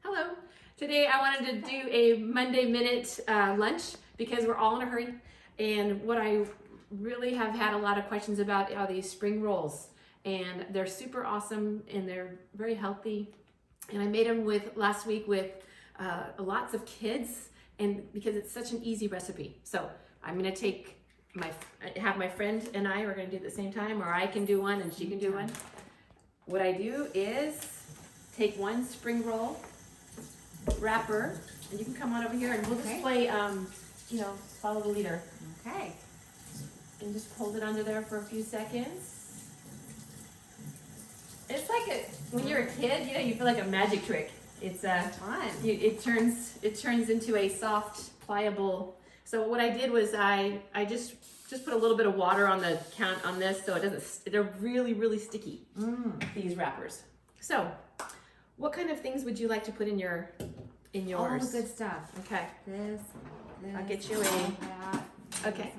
Hello. Today I wanted to do a Monday Minute lunch because we're all in a hurry. And what I really have had a lot of questions about are these spring rolls. And they're super awesome and they're very healthy. And I made them last week with lots of kids, and because it's such an easy recipe. So I'm going to have my friend and I are going to do it at the same time, or I can do one and she can do one. What I do is take one spring roll wrapper, and you can come on over here and we'll just play, follow the leader. Okay. And just hold it under there for a few seconds. It's like when you're a kid, you feel like a magic trick. It's fun. It turns into a soft, pliable. So what I did was I just put a little bit of water on the count on this, so it doesn't. They're really, really sticky. These wrappers. So, what kind of things would you like to put in yours? All the good stuff. Okay. This. I'll get you that. Okay.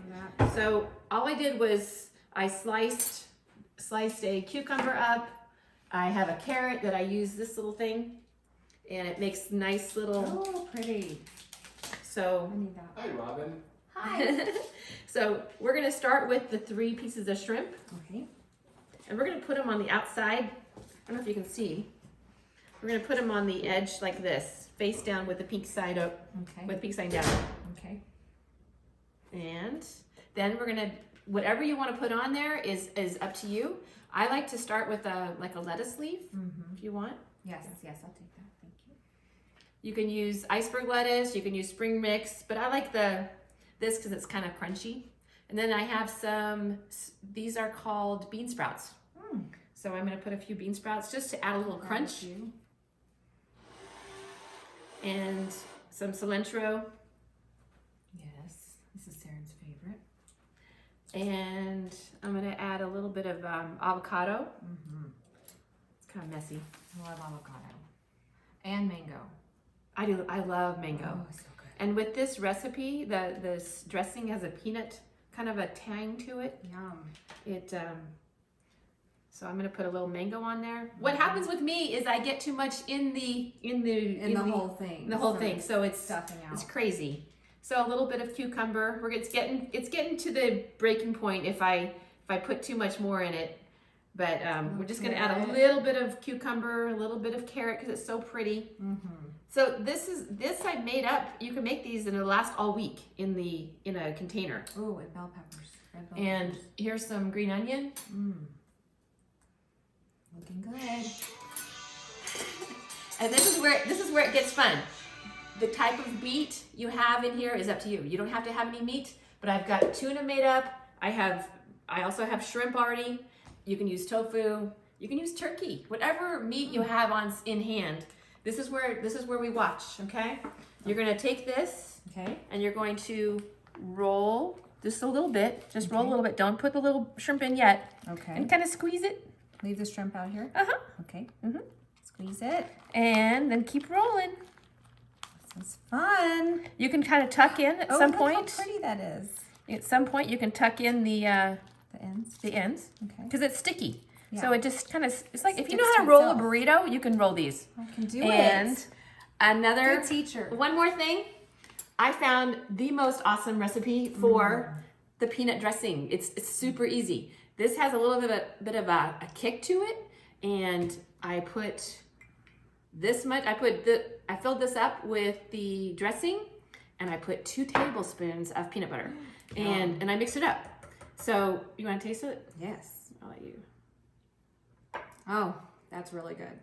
So all I did was I sliced a cucumber up. I have a carrot that I use this little thing, and it makes nice little. Oh, pretty. So. I need that. Hi, Robin. Hi. So we're gonna start with the 3 pieces of shrimp. Okay. And we're gonna put them on the outside. I don't know if you can see. We're gonna put them on the edge like this, face down with the pink side up, Okay. with the pink side down. Okay. And then we're gonna, whatever you wanna put on there is up to you. I like to start with a lettuce leaf, if you want. Yes, I'll take that. Thank you. You can use iceberg lettuce, you can use spring mix, but I like this because it's kind of crunchy. And then I have these are called bean sprouts. So I'm gonna put a few bean sprouts just to add a little crunch. And some cilantro. Yes, this is Sarah's favorite. And I'm gonna add a little bit of avocado. It's kind of messy. I love avocado. And mango. I love mango. Oh, so good. And with this recipe, this dressing has a peanut kind of a tang to it. Yum. So I'm gonna put a little mango on there. What happens with me is I get too much in the whole thing. The whole thing. So it's stuffing out. It's crazy. So a little bit of cucumber. It's getting to the breaking point if I put too much more in it. But we're just gonna add a little bit of cucumber, a little bit of carrot because it's so pretty. So this I made up. You can make these and it'll last all week in a container. Oh, and bell peppers. Red bell And peppers. here's some green onion. Looking good. And this is where it gets fun. The type of meat you have in here is up to you. You don't have to have any meat, but I've got tuna made up. I also have shrimp already. You can use tofu. You can use turkey. Whatever meat you have in hand. This is where we watch. Okay. You're gonna take this. Okay. And you're going to roll just a little bit. Just roll a little bit. Don't put the little shrimp in yet. Okay. And kind of squeeze it. Leave the shrimp out here. Okay. Squeeze it. And then keep rolling. This is fun. You can kind of tuck in at some look point. how pretty that is. At some point, you can tuck in the ends. Okay. Because it's sticky. Yeah. So it just kind of, it's like if you Sticks know how to to roll itself. a burrito, you can roll these. I can do And it. another Good teacher. One more thing. I found the most awesome recipe for the peanut dressing. It's super easy. This has a little bit of a kick to it, and I put this much. I filled this up with the dressing, and I put 2 tablespoons of peanut butter, and I mixed it up. So you want to taste it? Yes. I'll let you. Oh, that's really good.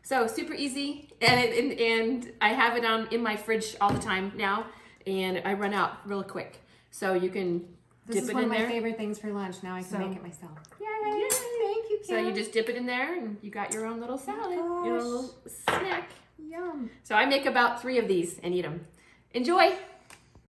So super easy, and I have it in my fridge all the time now, and I run out real quick. So you can This dip is it one in of my there. favorite things for lunch. Now I can make it myself. Yay! Thank you, Kim. So you just dip it in there, and you got your own little salad, your gosh. little snack. Yum. So I make about 3 of these and eat them. Enjoy!